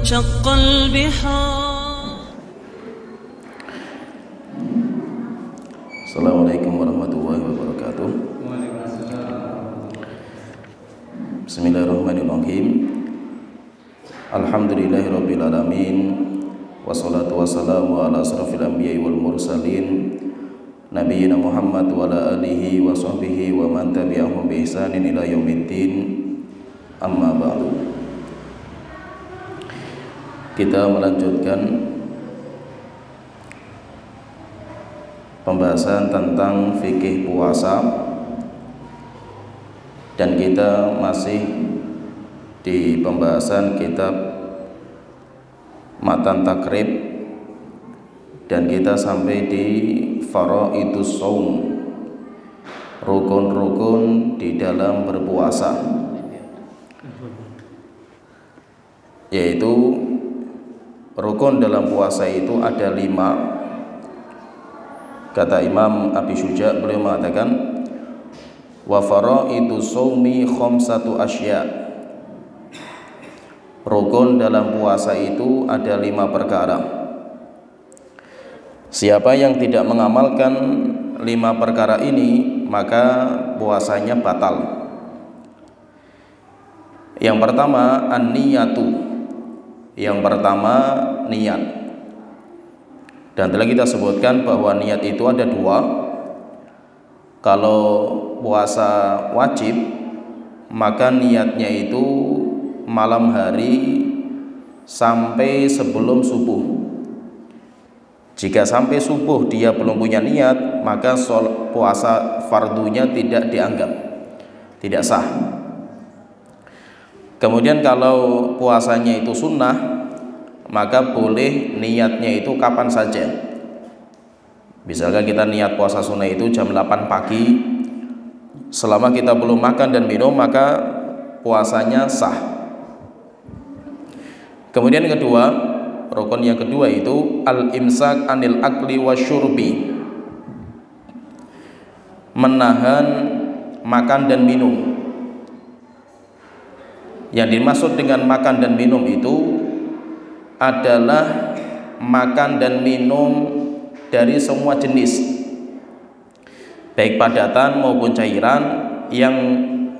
وانشق البحار. Assalamualaikum warahmatullahi wabarakatuh. Bismillahirrahmanirrahim. Alhamdulillahirabbil alamin. Wassalatu wassalamu ala asrofil anbiya'i wal mursalin Nabiyyina Muhammad wa ala alihi wa sahbihi wa man tabi'ahum bi ihsanin ila yaumiddin. Amma ba'du. Kita melanjutkan pembahasan tentang fikih puasa, dan kita masih di pembahasan kitab Matan Takrib, dan kita sampai di Faraidus Shaum, rukun-rukun di dalam berpuasa, yaitu rukun dalam puasa itu ada 5. Kata Imam Abi Syuja, beliau mengatakan wa faraidus shaumi khamsatu asya. Rukun dalam puasa itu ada 5 perkara. Siapa yang tidak mengamalkan 5 perkara ini, maka puasanya batal. Yang pertama an-niyatu. Yang pertama niat. Dan telah kita sebutkan bahwa niat itu ada 2. Kalau puasa wajib, maka niatnya itu malam hari sampai sebelum subuh. Jika sampai subuh dia belum punya niat, maka puasa fardunya tidak dianggap, tidak sah. Kemudian kalau puasanya itu sunnah, maka boleh niatnya itu kapan saja. Misalkan kita niat puasa sunnah itu jam 8 pagi, selama kita belum makan dan minum, maka puasanya sah. Kemudian kedua, rukun yang kedua itu al-imsak anil akli wasyurbi, menahan makan dan minum. Yang dimaksud dengan makan dan minum itu adalah makan dan minum dari semua jenis, baik padatan maupun cairan, yang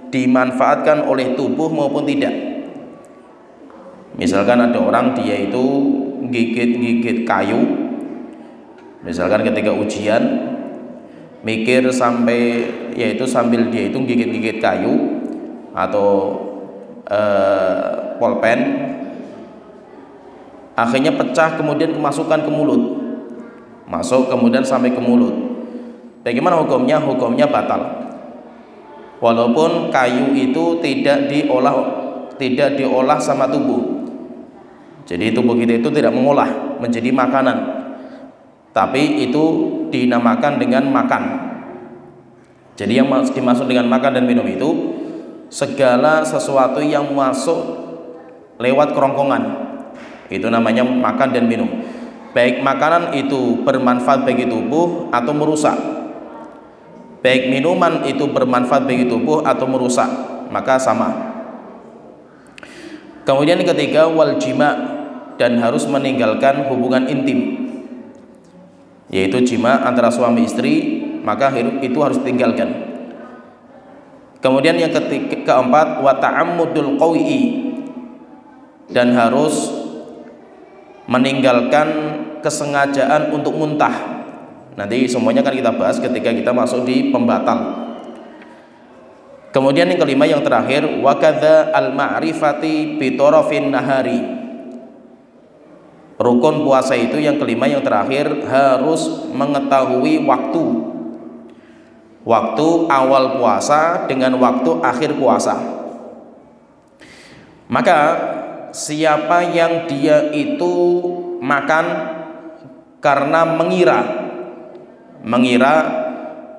dimanfaatkan oleh tubuh maupun tidak. Misalkan ada orang dia itu gigit-gigit kayu, misalkan ketika ujian mikir sampai, yaitu sambil dia itu gigit-gigit kayu atau pulpen, akhirnya pecah kemudian kemasukan ke mulut, masuk kemudian sampai ke mulut. Bagaimana hukumnya? Hukumnya batal, walaupun kayu itu tidak diolah sama tubuh. Jadi tubuh kita itu tidak mengolah menjadi makanan, tapi itu dinamakan dengan makan. Jadi yang dimaksud dengan makan dan minum itu segala sesuatu yang masuk lewat kerongkongan, itu namanya makan dan minum. Baik makanan itu bermanfaat bagi tubuh atau merusak, baik minuman itu bermanfaat bagi tubuh atau merusak, maka sama. Kemudian yang ketiga wal jima', dan harus meninggalkan hubungan intim, yaitu jima antara suami istri, maka itu harus ditinggalkan. Kemudian yang keempat wa ta'ammudul qawi, dan harus meninggalkan kesengajaan untuk muntah. Nanti semuanya akan kita bahas ketika kita masuk di pembatal. Kemudian yang kelima, yang terakhir wa kadza al ma'rifati bi tarafin nahari. Rukun puasa itu yang kelima, yang terakhir, harus mengetahui waktu awal puasa dengan waktu akhir puasa. Maka siapa yang dia itu makan karena mengira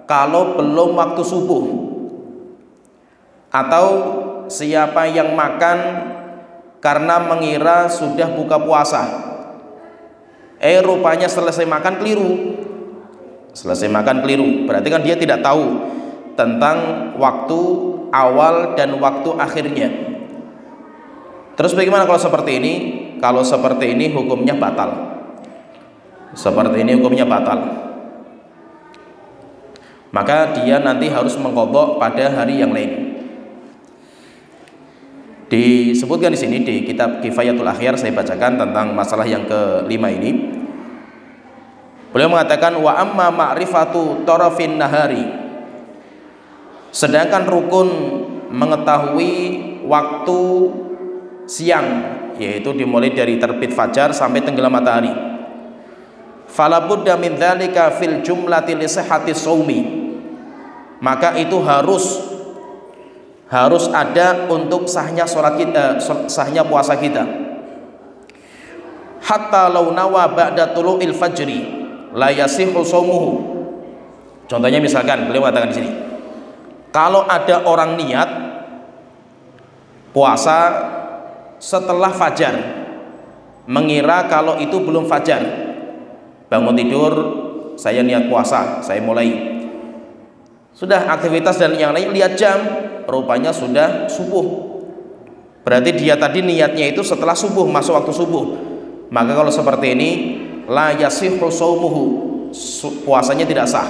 kalau belum waktu subuh, atau siapa yang makan karena mengira sudah buka puasa, rupanya selesai makan keliru, berarti kan dia tidak tahu tentang waktu awal dan waktu akhirnya. Terus bagaimana kalau seperti ini? kalau seperti ini hukumnya batal. Seperti ini hukumnya batal. Maka dia nanti harus mengqadha pada hari yang lain. Disebutkan di sini di kitab Kifayatul Akhyar, saya bacakan tentang masalah yang kelima ini. Beliau mengatakan wa amma ma'rifatu tarafin nahari, sedangkan rukun mengetahui waktu siang, yaitu dimulai dari terbit fajar sampai tenggelam matahari. Fala budda min dzalika fil jumlati li sihhati shaumi, maka itu harus ada untuk sahnya salat kita, sahnya puasa kita. Hatta law nawa ba'da tulu'il fajri la yasihhu shaumuhu. Contohnya misalkan beliau mengatakan di sini, kalau ada orang niat puasa setelah fajar, mengira kalau itu belum fajar, bangun tidur, saya niat puasa, saya mulai, sudah aktivitas dan yang lain, lihat jam, rupanya sudah subuh. Berarti dia tadi niatnya itu setelah subuh, masuk waktu subuh. Maka kalau seperti ini, la yasihhu shaumuhu, puasanya tidak sah.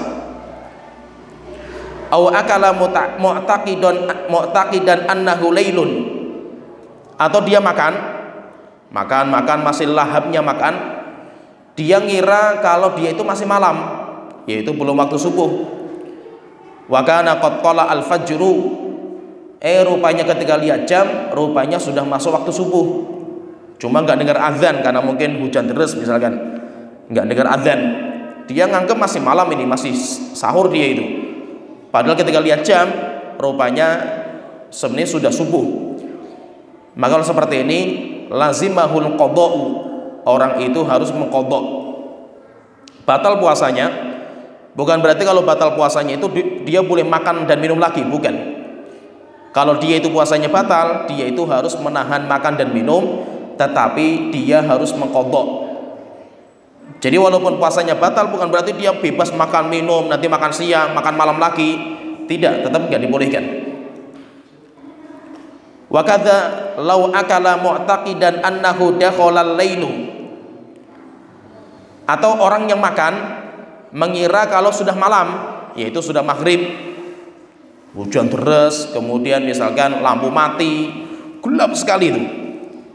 Aw akala mu'taqidan annahu lailun, atau dia makan masih lahapnya makan, dia ngira kalau dia itu masih malam, yaitu belum waktu subuh. Wa kana qad qala al-fajru, rupanya ketika lihat jam, rupanya sudah masuk waktu subuh. Cuma nggak dengar azan karena mungkin hujan deras misalkan, nggak dengar azan, dia nganggep masih malam ini, masih sahur dia itu. Padahal ketika lihat jam, rupanya sebenarnya sudah subuh. Maka kalau seperti ini, lazimahul qada'u, orang itu harus mengqadha. Batal puasanya bukan berarti kalau batal puasanya itu dia boleh makan dan minum lagi, bukan. Kalau dia itu puasanya batal, dia itu harus menahan makan dan minum, tetapi dia harus mengqadha. Jadi walaupun puasanya batal bukan berarti dia bebas makan minum, nanti makan siang, makan malam lagi. Tidak, tetap nggak dibolehkan. Wa kadza law akala mu'taqidan annahu dakhala al-lailu, atau orang yang makan mengira kalau sudah malam, yaitu sudah maghrib, hujan deras, kemudian misalkan lampu mati, gelap sekali itu.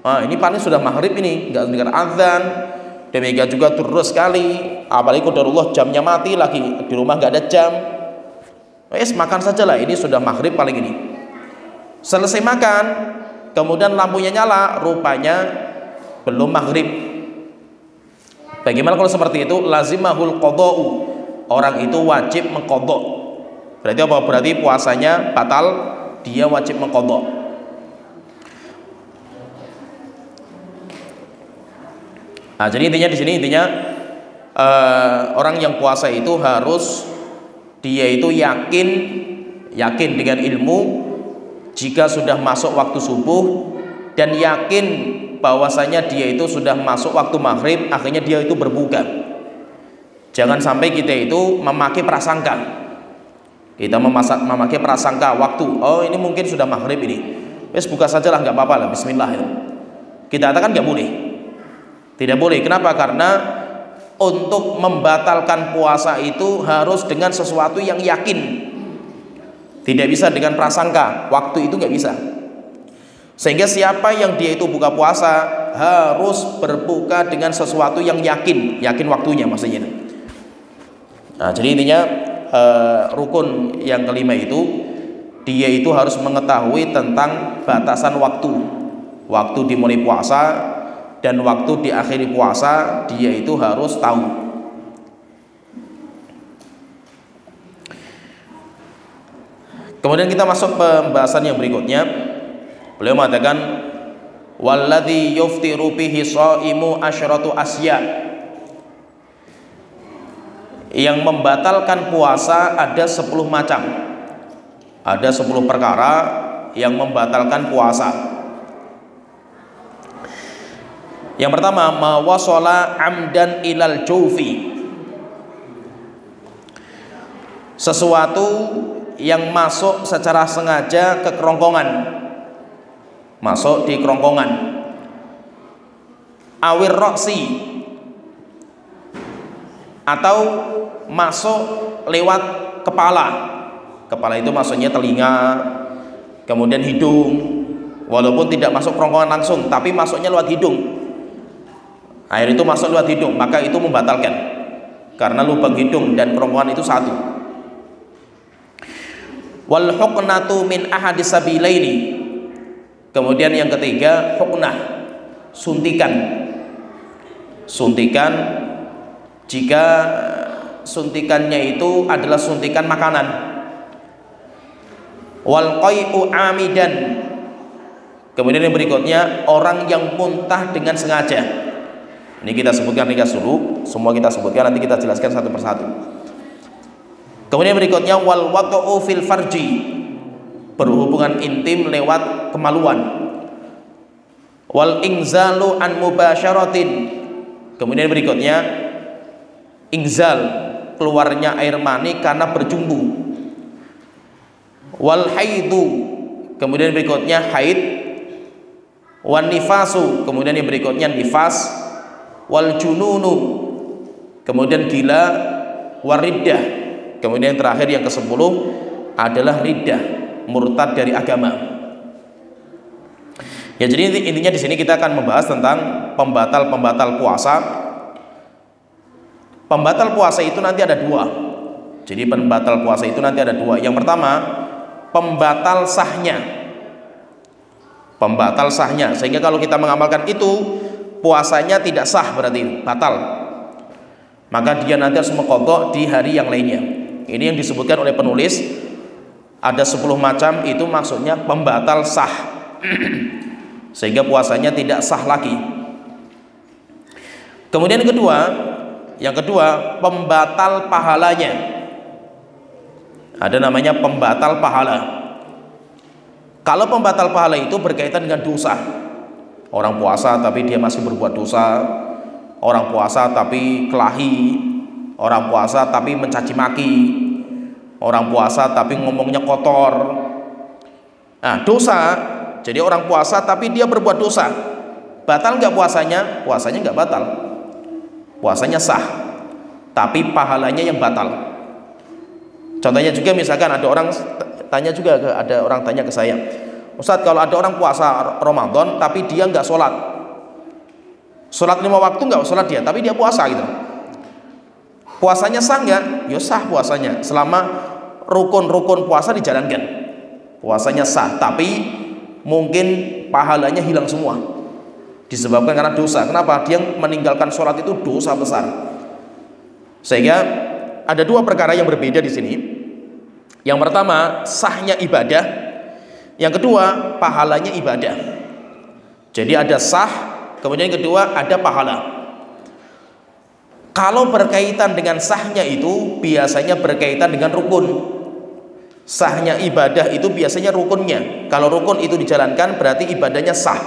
Nah, ini paling sudah maghrib ini, nggak dengar azan. Demikian juga terus sekali, apalagi qadarullah jamnya mati lagi, di rumah nggak ada jam. Makan sajalah, ini sudah maghrib paling ini. Selesai makan, kemudian lampunya nyala, rupanya belum maghrib. Bagaimana kalau seperti itu? Lazimahul qada'u, orang itu wajib mengqadha. Berarti apa? Berarti puasanya batal, dia wajib mengqadha. Nah, jadi intinya di sini orang yang puasa itu harus dia itu yakin dengan ilmu jika sudah masuk waktu subuh, dan yakin bahwasanya dia itu sudah masuk waktu maghrib, akhirnya dia itu berbuka. Jangan sampai kita itu memakai prasangka. Kita memakai prasangka waktu. Oh, ini mungkin sudah maghrib ini. Wes buka sajalah, nggak apa-apa lah, bismillah itu. Kita katakan nggak boleh. Tidak boleh. Kenapa? Karena untuk membatalkan puasa itu harus dengan sesuatu yang yakin. Tidak bisa dengan prasangka. Waktu itu nggak bisa. Sehingga siapa yang dia itu buka puasa harus berbuka dengan sesuatu yang yakin waktunya maksudnya. Nah, jadi intinya rukun yang kelima itu dia itu harus mengetahui tentang batasan waktu dimulai puasa dan waktu diakhiri puasa, dia itu harus tahu. Kemudian kita masuk pembahasan yang berikutnya. Beliau mengatakan walladzi yuftiru bihi shaimu asyratu asya. Yang membatalkan puasa ada 10 macam. Ada 10 perkara yang membatalkan puasa. Yang pertama, ma wasala amdan ilal jawfi. Sesuatu yang masuk secara sengaja ke kerongkongan. Masuk di kerongkongan. awir roksi, atau masuk lewat kepala. Kepala itu maksudnya telinga, kemudian hidung, walaupun tidak masuk kerongkongan langsung, tapi masuknya lewat hidung. Air itu masuk lewat hidung, maka itu membatalkan, karena lubang hidung dan kerongkongan itu satu. Wal huknatu min ahadis sabilaini. Kemudian yang ketiga, huknah, suntikan. Suntikan jika suntikannya itu adalah suntikan makanan. Wal qai'u amidan. Kemudian yang berikutnya, orang yang muntah dengan sengaja. Ini kita sebutkan ringkas dulu, semua kita sebutkan, nanti kita jelaskan satu persatu. Kemudian berikutnya, wal waqa'u fil farji, berhubungan intim lewat kemaluan. Wal ingzalu an mubasyaratin. Kemudian berikutnya, ingzal, keluarnya air mani karena berjumbu. Wal haidu, kemudian berikutnya haid. Wan nifasu, kemudian yang berikutnya nifas. Wal jununu, kemudian gila. Wariddah, kemudian yang terakhir yang ke-10 adalah riddah, murtad dari agama. Ya, jadi intinya di sini kita akan membahas tentang pembatal puasa. Pembatal puasa itu nanti ada dua. Jadi pembatal puasa itu nanti ada dua. Yang pertama, pembatal sahnya. Pembatal sahnya, sehingga kalau kita mengamalkan itu puasanya tidak sah, berarti batal. Maka dia nanti harus mengqadha di hari yang lainnya. Ini yang disebutkan oleh penulis, ada 10 macam, itu maksudnya pembatal sah. Sehingga puasanya tidak sah lagi. Kemudian yang kedua, pembatal pahalanya. Ada namanya pembatal pahala. Kalau pembatal pahala itu berkaitan dengan dosa. Orang puasa tapi dia masih berbuat dosa. Orang puasa tapi kelahi. Orang puasa tapi mencaci maki. Orang puasa tapi ngomongnya kotor. Nah, dosa. Jadi orang puasa tapi dia berbuat dosa. Batal nggak puasanya? Puasanya nggak batal. Puasanya sah. Tapi pahalanya yang batal. Contohnya juga misalkan ada orang tanya ke saya, Ustadz, kalau ada orang puasa Ramadan tapi dia nggak sholat 5 waktu, nggak sholat dia, tapi dia puasa gitu, puasanya sah nggak? Ya sah puasanya, selama rukun-rukun puasa dijalankan, puasanya sah. Tapi mungkin pahalanya hilang semua, disebabkan karena dosa. Kenapa? Dia meninggalkan sholat itu dosa besar. Sehingga ada dua perkara yang berbeda di sini. Yang pertama, sahnya ibadah. Yang kedua, pahalanya ibadah. Jadi ada sah, kemudian yang kedua ada pahala. Kalau berkaitan dengan sahnya itu biasanya berkaitan dengan rukun. Sahnya ibadah itu biasanya rukunnya. Kalau rukun itu dijalankan berarti ibadahnya sah.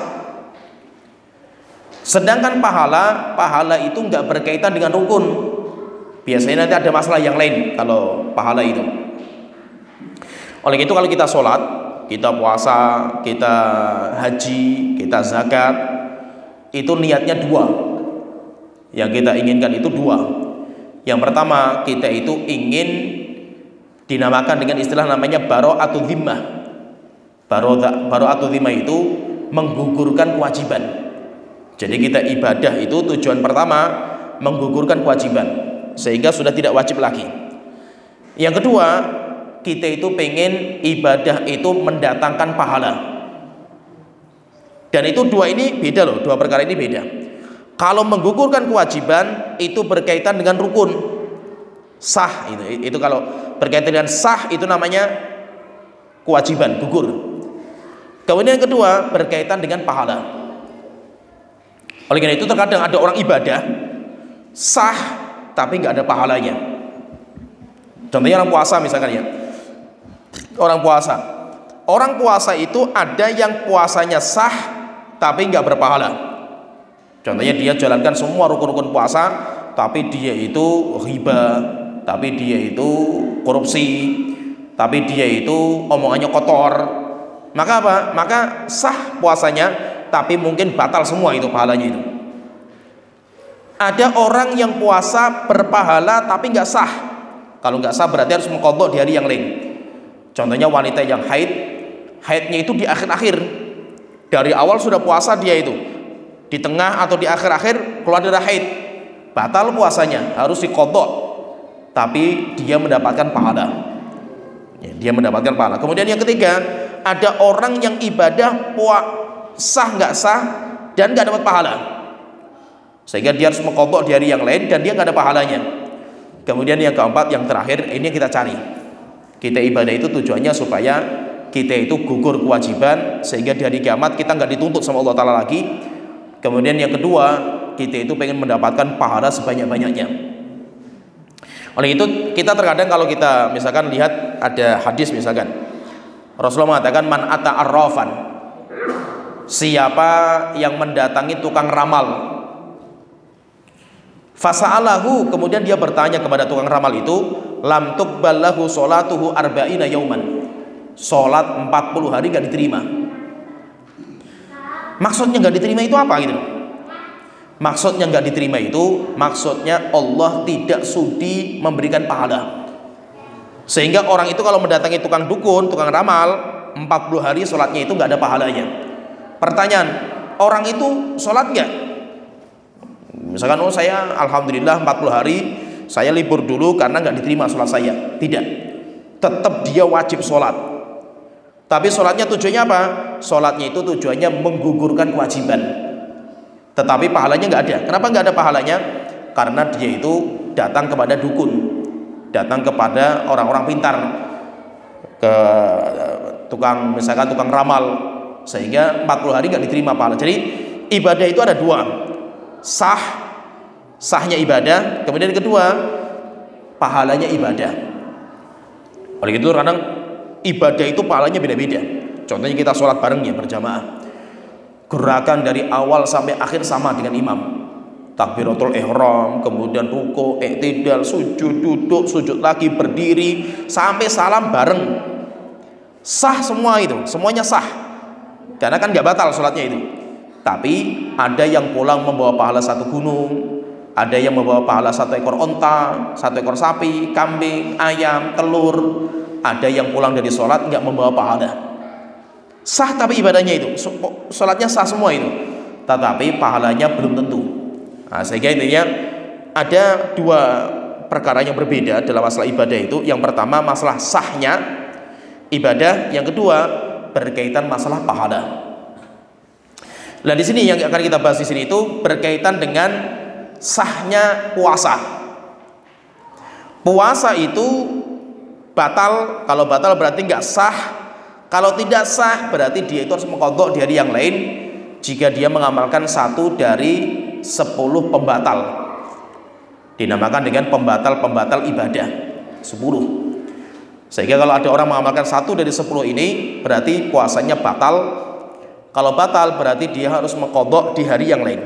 Sedangkan pahala itu nggak berkaitan dengan rukun. Biasanya nanti ada masalah yang lain kalau pahala itu. Oleh itu kalau kita sholat, kita puasa, kita haji, kita zakat, itu niatnya dua. Yang kita inginkan itu dua. Yang pertama, kita itu ingin dinamakan dengan istilah namanya bara'atu dhimmah. Bara'atu dhimmah itu menggugurkan kewajiban. Jadi kita ibadah itu tujuan pertama menggugurkan kewajiban, sehingga sudah tidak wajib lagi. Yang kedua, kita itu pengen ibadah itu mendatangkan pahala. Dan itu dua ini beda loh, dua perkara ini beda. Kalau menggugurkan kewajiban itu berkaitan dengan rukun sah, itu kalau berkaitan dengan sah itu namanya kewajiban gugur. Kemudian yang kedua berkaitan dengan pahala. Oleh karena itu terkadang ada orang ibadah sah tapi nggak ada pahalanya. Contohnya orang puasa misalkan ya. Orang puasa itu ada yang puasanya sah tapi nggak berpahala. Contohnya dia jalankan semua rukun-rukun puasa, tapi dia itu riba, tapi dia itu korupsi, tapi dia itu omongannya kotor. Maka apa? Maka sah puasanya, tapi mungkin batal semua itu pahalanya itu. Ada orang yang puasa berpahala tapi nggak sah. Kalau nggak sah berarti harus mengqadha di hari yang lain. Contohnya wanita yang haidnya itu di akhir-akhir. Dari awal sudah puasa dia itu, di tengah atau di akhir-akhir keluar darah haid, batal puasanya, harus diqadha. Tapi dia mendapatkan pahala. Ya, dia mendapatkan pahala. Kemudian yang ketiga, ada orang yang ibadah sah nggak sah dan nggak dapat pahala, sehingga dia harus mengqadha di hari yang lain dan dia nggak ada pahalanya. Kemudian yang keempat, yang terakhir, ini yang kita cari. Kita ibadah itu tujuannya supaya kita itu gugur kewajiban, sehingga di hari kiamat kita nggak dituntut sama Allah Ta'ala lagi. Kemudian yang kedua, kita itu pengen mendapatkan pahala sebanyak-banyaknya. Oleh itu kita terkadang kalau kita misalkan lihat ada hadis, misalkan Rasulullah mengatakan man ata arrafan, siapa yang mendatangi tukang ramal, fasa'alahu, kemudian dia bertanya kepada tukang ramal itu, lam tuqbal lahu sholatuhu arba'ina yauman, sholat 40 hari gak diterima. Maksudnya gak diterima itu apa gitu? Maksudnya gak diterima itu, maksudnya Allah tidak sudi memberikan pahala, sehingga orang itu kalau mendatangi tukang dukun, tukang ramal 40 hari sholatnya itu gak ada pahalanya. Pertanyaan, orang itu sholat gak? Misalkan, oh saya alhamdulillah 40 hari saya libur dulu karena nggak diterima sholat saya. Tidak, tetap dia wajib sholat. Tapi sholatnya tujuannya apa? Sholatnya itu tujuannya menggugurkan kewajiban, tetapi pahalanya nggak ada. Kenapa nggak ada pahalanya? Karena dia itu datang kepada dukun, datang kepada orang-orang pintar, ke tukang, misalkan tukang ramal, sehingga 40 hari nggak diterima pahala. Jadi ibadah itu ada dua, sahnya ibadah, kemudian yang kedua pahalanya ibadah. Oleh itu kadang ibadah itu pahalanya beda-beda. Contohnya kita sholat bareng ya, berjamaah, gerakan dari awal sampai akhir sama dengan imam, takbiratul ihram, kemudian ruku, i'tidal, sujud, duduk, sujud lagi, berdiri, sampai salam bareng, sah semua itu, semuanya sah, karena kan nggak batal sholatnya itu. Tapi ada yang pulang membawa pahala satu gunung, ada yang membawa pahala satu ekor onta, satu ekor sapi, kambing, ayam, telur. Ada yang pulang dari sholat nggak membawa pahala, sah tapi ibadahnya itu, sholatnya sah semua itu, tetapi pahalanya belum tentu. Nah, sehingga intinya ada dua perkara yang berbeda dalam masalah ibadah itu. Yang pertama masalah sahnya ibadah, yang kedua berkaitan masalah pahala. Nah, di sini yang akan kita bahas di sini itu berkaitan dengan sahnya puasa. Puasa itu batal, kalau batal berarti nggak sah. Kalau tidak sah berarti dia itu harus mengqadha di hari yang lain jika dia mengamalkan satu dari 10 pembatal. Dinamakan dengan pembatal-pembatal ibadah 10. Sehingga kalau ada orang mengamalkan satu dari 10 ini berarti puasanya batal. Kalau batal berarti dia harus mengqadha di hari yang lain.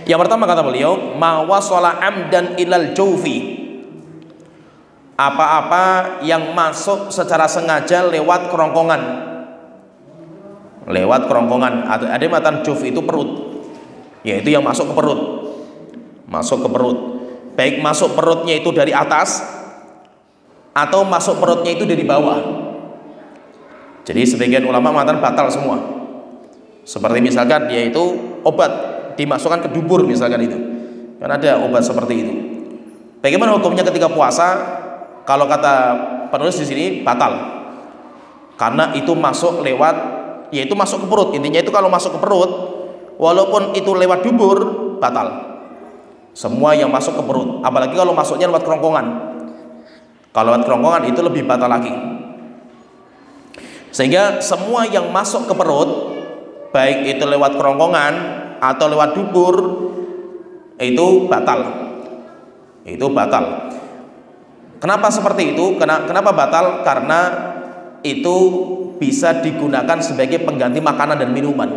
Yang pertama kata beliau, ma wasala amdan ilal jawfi, apa-apa yang masuk secara sengaja lewat kerongkongan. Lewat kerongkongan, ada matan juf itu perut, yaitu yang masuk ke perut. Masuk ke perut, baik masuk perutnya itu dari atas atau masuk perutnya itu dari bawah. Jadi sebagian ulama mengatakan batal semua. Seperti misalkan dia itu obat dimasukkan ke dubur misalkan itu, kan ada obat seperti itu. Bagaimana hukumnya ketika puasa? Kalau kata penulis di sini batal, karena itu masuk lewat, yaitu masuk ke perut. Intinya itu kalau masuk ke perut, walaupun itu lewat dubur, batal. Semua yang masuk ke perut, apalagi kalau masuknya lewat kerongkongan. Kalau lewat kerongkongan itu lebih batal lagi. Sehingga semua yang masuk ke perut, baik itu lewat kerongkongan atau lewat dubur, itu batal. Itu batal. Kenapa seperti itu? Kenapa batal? Karena itu bisa digunakan sebagai pengganti makanan dan minuman.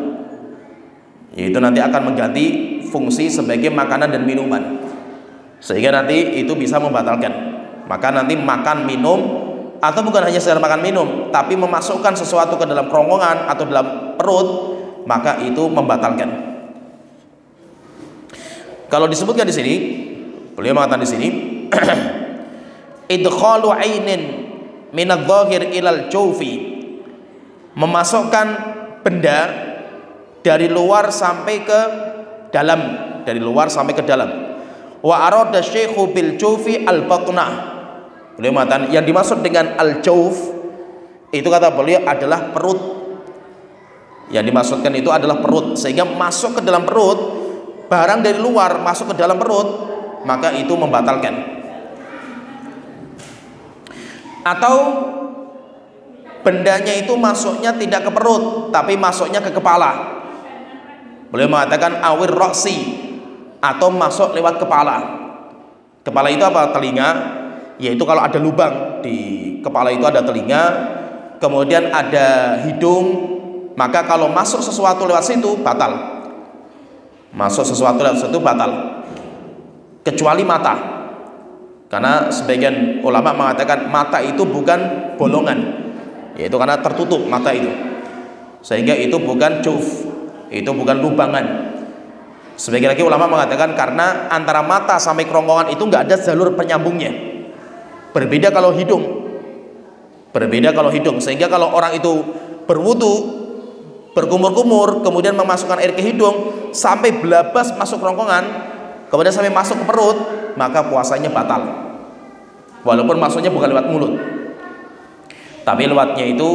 Yaitu nanti akan mengganti fungsi sebagai makanan dan minuman, sehingga nanti itu bisa membatalkan. Maka nanti makan minum, atau bukan hanya sekedar makan minum, tapi memasukkan sesuatu ke dalam kerongkongan atau dalam perut, maka itu membatalkan. Kalau disebutkan di sini, beliau mengatakan di sini, idkhalu ainin minadh-dhahir ilal jawfi, memasukkan benda dari luar sampai ke dalam, dari luar sampai ke dalam. Wa arada syekhu bil jawfi al batnah, beliau mengatakan yang dimaksud dengan al jawf itu kata beliau adalah perut. Yang dimaksudkan itu adalah perut, sehingga masuk ke dalam perut, barang dari luar masuk ke dalam perut, maka itu membatalkan. Atau bendanya itu masuknya tidak ke perut, tapi masuknya ke kepala. Beliau mengatakan awir roksi, atau masuk lewat kepala. Kepala itu apa? Telinga. Yaitu kalau ada lubang di kepala itu ada telinga, kemudian ada hidung, maka kalau masuk sesuatu lewat situ batal. Masuk sesuatu lewat situ batal. Kecuali mata. Karena sebagian ulama mengatakan mata itu bukan bolongan, yaitu karena tertutup mata itu, sehingga itu bukan juf, itu bukan lubangan. Sebagian lagi ulama mengatakan karena antara mata sampai kerongkongan itu nggak ada jalur penyambungnya. Berbeda kalau hidung, sehingga kalau orang itu berwudu, berkumur-kumur, kemudian memasukkan air ke hidung sampai belabas masuk kerongkongan, kemudian sampai masuk ke perut, maka puasanya batal. Walaupun masuknya bukan lewat mulut, tapi lewatnya itu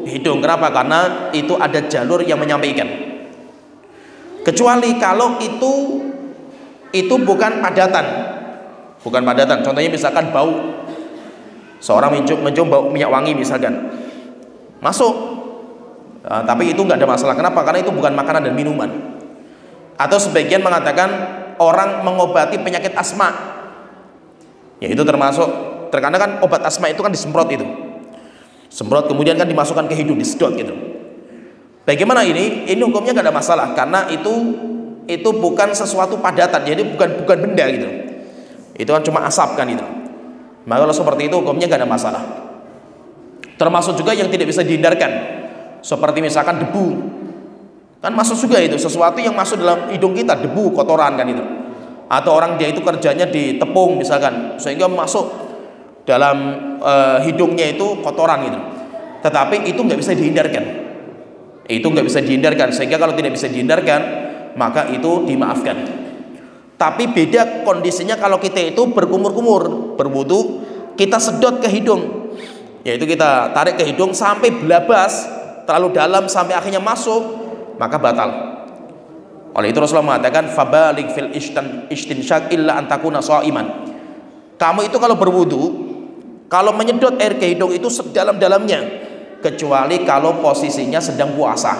hidung. Kenapa? Karena itu ada jalur yang menyampaikan. Kecuali kalau itu bukan padatan. Contohnya misalkan bau, seorang mencium bau minyak wangi misalkan, masuk. Tapi itu nggak ada masalah. Kenapa? Karena itu bukan makanan dan minuman. Atau sebagian mengatakan orang mengobati penyakit asma, ya itu termasuk. Terkadang kan obat asma itu kan disemprot, itu semprot kemudian kan dimasukkan ke hidung, disedot gitu. Bagaimana ini? Ini hukumnya nggak ada masalah karena itu bukan sesuatu padatan, jadi bukan benda gitu. Itu kan cuma asap kan itu. Maka kalau seperti itu hukumnya nggak ada masalah. Termasuk juga yang tidak bisa dihindarkan, seperti misalkan debu, kan masuk juga itu, sesuatu yang masuk dalam hidung kita, debu, kotoran kan itu. Atau orang dia itu kerjanya di tepung misalkan, sehingga masuk dalam hidungnya itu kotoran gitu. Tetapi itu nggak bisa dihindarkan. Sehingga kalau tidak bisa dihindarkan, maka itu dimaafkan. Tapi beda kondisinya kalau kita itu berkumur-kumur, berwudu, kita sedot ke hidung, yaitu kita tarik ke hidung sampai belabas terlalu dalam sampai akhirnya masuk, maka batal. Oleh itu Rasulullah mengatakan fabalik fil istinsyak illa antakuna shaiman. Kamu itu kalau berwudu, kalau menyedot air ke hidung itu sedalam-dalamnya, kecuali kalau posisinya sedang puasa.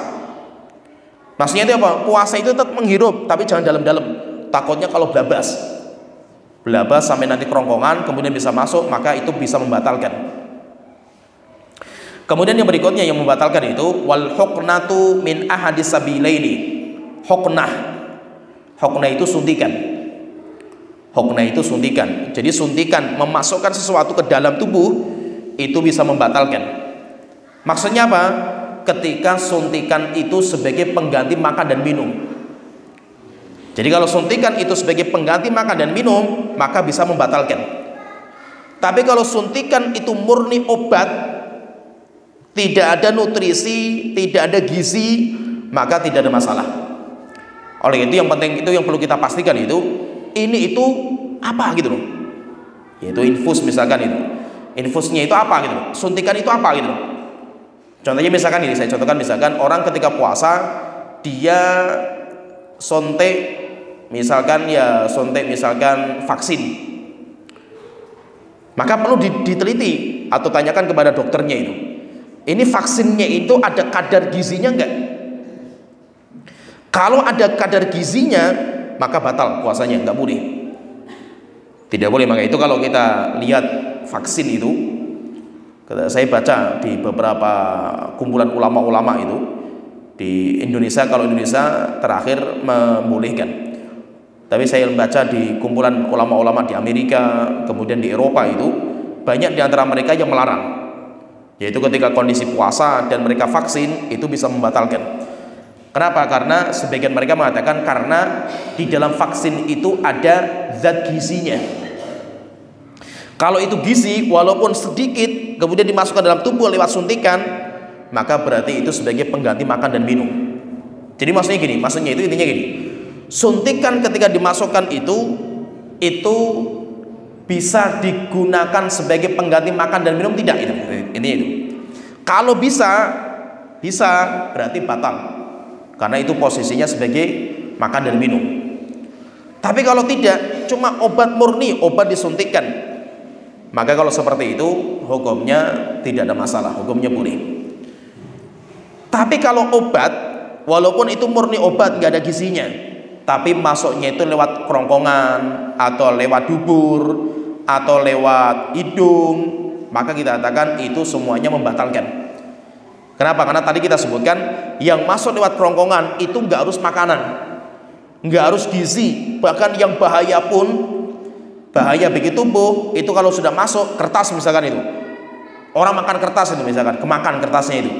Maksudnya itu apa? Puasa itu tetap menghirup, tapi jangan dalam-dalam. Takutnya kalau belabas sampai nanti kerongkongan kemudian bisa masuk, maka itu bisa membatalkan. Kemudian yang berikutnya yang membatalkan itu wal huknatu min ahadis sabilaini. Huknah itu suntikan. Jadi suntikan memasukkan sesuatu ke dalam tubuh itu bisa membatalkan. Maksudnya apa? Ketika suntikan itu sebagai pengganti makan dan minum. Jadi kalau suntikan itu sebagai pengganti makan dan minum, maka bisa membatalkan. Tapi kalau suntikan itu murni obat, tidak ada nutrisi, tidak ada gizi, maka tidak ada masalah. Oleh itu yang penting, itu yang perlu kita pastikan itu apa gitu loh. Yaitu infus misalkan itu. Infusnya itu apa gitu loh. Suntikan itu apa gitu loh. Contohnya misalkan ini, saya contohkan misalkan orang ketika puasa dia suntik misalkan vaksin. Maka perlu diteliti atau tanyakan kepada dokternya itu. Ini vaksinnya itu ada kadar gizinya enggak? Kalau ada kadar gizinya, maka batal puasanya, enggak boleh. Tidak boleh. Maka itu kalau kita lihat vaksin itu, saya baca di beberapa kumpulan ulama-ulama itu di Indonesia, kalau Indonesia terakhir membolehkan. Tapi saya membaca di kumpulan ulama-ulama di Amerika, kemudian di Eropa itu banyak di antara mereka yang melarang. Yaitu ketika kondisi puasa dan mereka vaksin itu bisa membatalkan. Kenapa? Karena sebagian mereka mengatakan karena di dalam vaksin itu ada zat gizinya. Kalau itu gizi walaupun sedikit kemudian dimasukkan dalam tubuh lewat suntikan, maka berarti itu sebagai pengganti makan dan minum. Jadi maksudnya itu intinya gini. Suntikan ketika dimasukkan itu bisa digunakan sebagai pengganti makan dan minum tidak, itu intinya itu. Kalau bisa berarti batal. Karena itu posisinya sebagai makan dan minum. Tapi kalau tidak, cuma obat murni, obat disuntikkan, maka kalau seperti itu hukumnya tidak ada masalah, hukumnya boleh. Tapi kalau obat, walaupun itu murni obat nggak ada gizinya, tapi masuknya itu lewat kerongkongan atau lewat dubur atau lewat hidung, maka kita katakan itu semuanya membatalkan. Kenapa? Karena tadi kita sebutkan yang masuk lewat kerongkongan itu nggak harus makanan, nggak harus gizi, bahkan yang bahaya pun, bahaya bagi tubuh itu kalau sudah masuk kertas misalkan itu, orang makan kertas itu misalkan, kemakan kertasnya itu,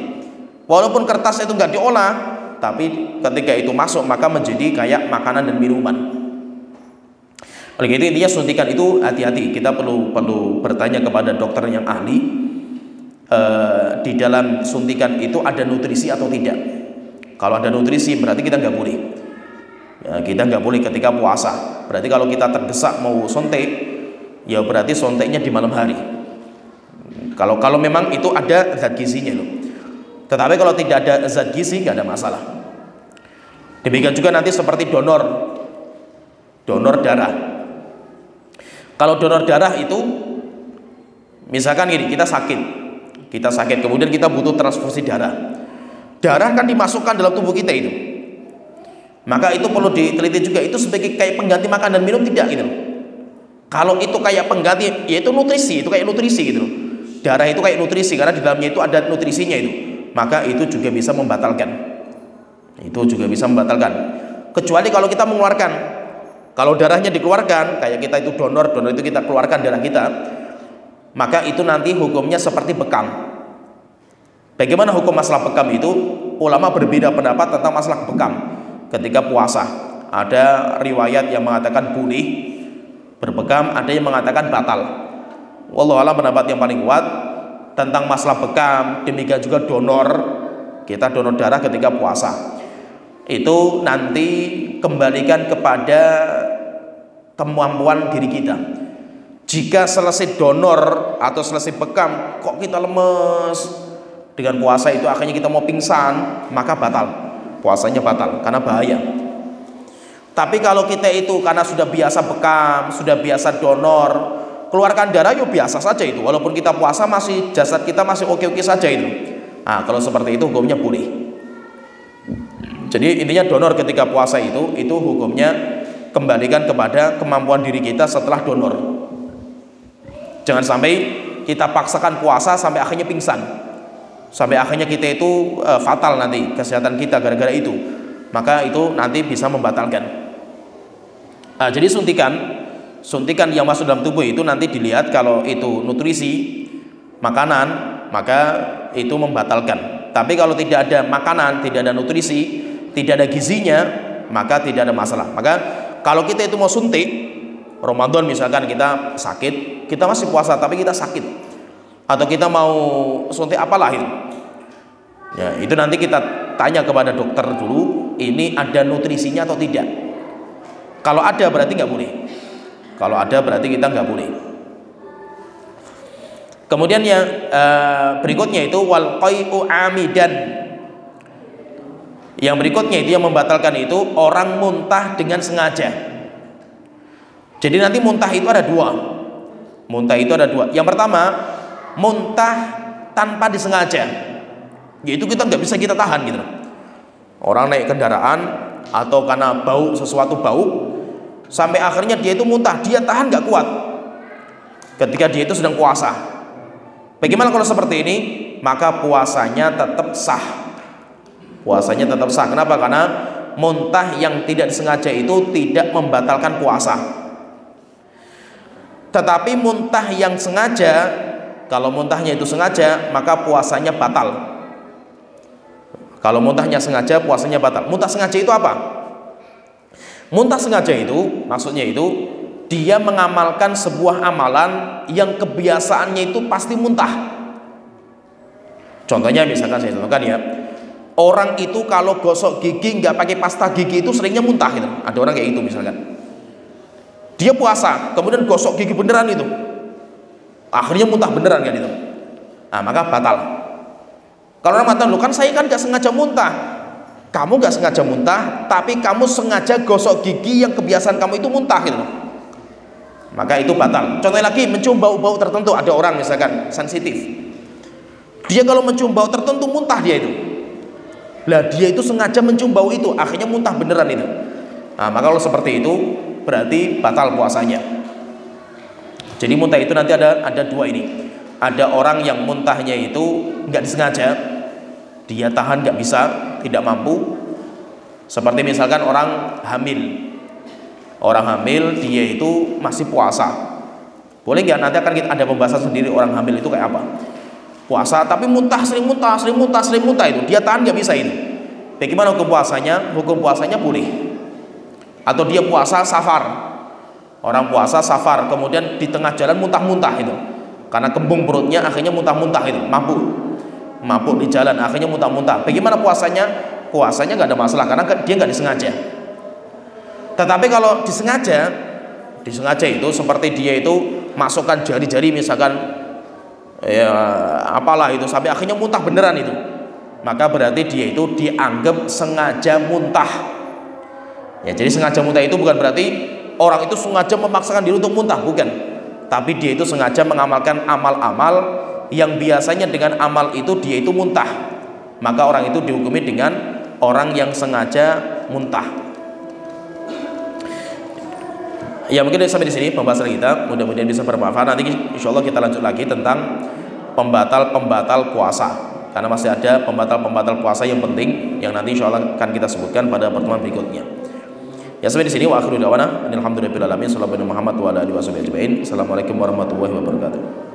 walaupun kertas itu nggak diolah, tapi ketika itu masuk maka menjadi kayak makanan dan minuman. Oleh itu intinya suntikan itu hati-hati, kita perlu bertanya kepada dokter yang ahli. Di dalam suntikan itu ada nutrisi atau tidak. Kalau ada nutrisi berarti kita nggak boleh. Kita nggak boleh ketika puasa. Berarti kalau kita terdesak mau suntik, ya berarti suntiknya di malam hari. Kalau memang itu ada zat gizinya loh. Tetapi kalau tidak ada zat gizi nggak ada masalah. Demikian juga nanti seperti donor darah. Kalau donor darah itu misalkan gini, kita sakit kemudian kita butuh transfusi darah kan dimasukkan dalam tubuh kita itu, maka itu perlu diteliti juga, itu sebagai kayak pengganti makan dan minum tidak gitu. Kalau itu kayak pengganti, yaitu nutrisi, itu kayak nutrisi gitu. Darah itu kayak nutrisi karena di dalamnya itu ada nutrisinya itu, maka itu juga bisa membatalkan. Kecuali kalau kita mengeluarkan, kalau darahnya dikeluarkan, kayak kita itu donor itu kita keluarkan darah kita, maka itu nanti hukumnya seperti bekam. Bagaimana hukum masalah bekam itu? Ulama berbeda pendapat tentang masalah bekam ketika puasa. Ada riwayat yang mengatakan boleh berbekam, ada yang mengatakan batal. Wallahu a'lam, pendapat yang paling kuat tentang masalah bekam, demikian juga kita donor darah ketika puasa. Itu nanti kembalikan kepada kemampuan diri kita. Jika selesai donor atau selesai bekam kok kita lemes dengan puasa itu, akhirnya kita mau pingsan, maka puasanya batal karena bahaya. Tapi kalau kita itu karena sudah biasa bekam, sudah biasa donor, keluarkan darah yuk biasa saja itu, walaupun kita puasa masih jasad kita masih oke-oke saja itu. Nah, kalau seperti itu hukumnya boleh. Jadi intinya donor ketika puasa itu hukumnya kembalikan kepada kemampuan diri kita setelah donor. Jangan sampai kita paksakan puasa sampai akhirnya pingsan, sampai akhirnya kita itu fatal nanti kesehatan kita gara-gara itu, maka itu nanti bisa membatalkan. Jadi suntikan yang masuk dalam tubuh itu nanti dilihat, kalau itu nutrisi makanan maka itu membatalkan. Tapi kalau tidak ada makanan, tidak ada nutrisi, tidak ada gizinya, maka tidak ada masalah. Maka kalau kita itu mau suntik Ramadan misalkan, kita sakit, kita masih puasa tapi kita sakit, atau kita mau suntik apalah itu, ya itu nanti kita tanya kepada dokter dulu, ini ada nutrisinya atau tidak. Kalau ada berarti nggak boleh, kalau ada berarti kita nggak boleh. Kemudian yang berikutnya itu wal qai'u amidan. Yang berikutnya itu yang membatalkan itu orang muntah dengan sengaja. Jadi nanti muntah itu ada dua. Yang pertama, muntah tanpa disengaja, yaitu kita nggak bisa kita tahan gitu. Orang naik kendaraan atau karena sesuatu bau, sampai akhirnya dia itu muntah, dia tahan nggak kuat. Ketika dia itu sedang puasa, bagaimana kalau seperti ini? Maka puasanya tetap sah. Kenapa? Karena muntah yang tidak disengaja itu tidak membatalkan puasa. Tetapi muntah yang sengaja, kalau muntahnya itu sengaja, maka puasanya batal. Kalau muntahnya sengaja, puasanya batal. Muntah sengaja itu apa? Muntah sengaja itu maksudnya itu dia mengamalkan sebuah amalan yang kebiasaannya itu pasti muntah. Contohnya misalkan saya contohkan ya, orang itu kalau gosok gigi nggak pakai pasta gigi itu seringnya muntah gitu. Ada orang kayak itu misalkan. Dia puasa, kemudian gosok gigi beneran itu, akhirnya muntah beneran kan itu. Nah, maka batal. Kalau orang mengatakan, kan saya kan nggak sengaja muntah. Kamu nggak sengaja muntah, tapi kamu sengaja gosok gigi yang kebiasaan kamu itu muntah gitu. Maka itu batal. Contohnya lagi, mencium bau-bau tertentu. Ada orang misalkan sensitif. Dia kalau mencium bau tertentu muntah dia itu. Lah dia itu sengaja mencium bau itu, akhirnya muntah beneran itu. Nah, maka kalau seperti itu berarti batal puasanya. Jadi muntah itu nanti ada dua ini. Ada orang yang muntahnya itu nggak disengaja, dia tahan nggak bisa, tidak mampu. Seperti misalkan orang hamil. Orang hamil dia itu masih puasa. Boleh nggak? Nanti akan kita ada pembahasan sendiri orang hamil itu kayak apa. Puasa tapi sering muntah itu. Dia tahan nggak bisa itu. Bagaimana hukum puasanya? Hukum puasanya boleh. Atau dia puasa safar. Orang puasa safar kemudian di tengah jalan muntah-muntah itu. Karena kembung perutnya akhirnya muntah-muntah itu, mabuk di jalan akhirnya muntah-muntah. Bagaimana puasanya? Puasanya nggak ada masalah karena dia nggak disengaja. Tetapi kalau disengaja itu seperti dia itu masukkan jari-jari misalkan ya apalah itu sampai akhirnya muntah beneran itu, maka berarti dia itu dianggap sengaja muntah. Ya, jadi sengaja muntah itu bukan berarti orang itu sengaja memaksakan diri untuk muntah, bukan. Tapi dia itu sengaja mengamalkan amal-amal yang biasanya dengan amal itu dia itu muntah. Maka orang itu dihukumi dengan orang yang sengaja muntah. Ya mungkin sampai di sini pembahasan kita. Mudah-mudahan bisa bermanfaat. Nanti insya Allah kita lanjut lagi tentang pembatal puasa. Karena masih ada pembatal puasa yang penting yang nanti insya Allah akan kita sebutkan pada pertemuan berikutnya. Ya sampai di sini wa akhiru da'wana alhamdulillahirabbil alamin sallallahu alaihi Muhammad wa ala alihi wasallam. Assalamualaikum warahmatullahi wabarakatuh.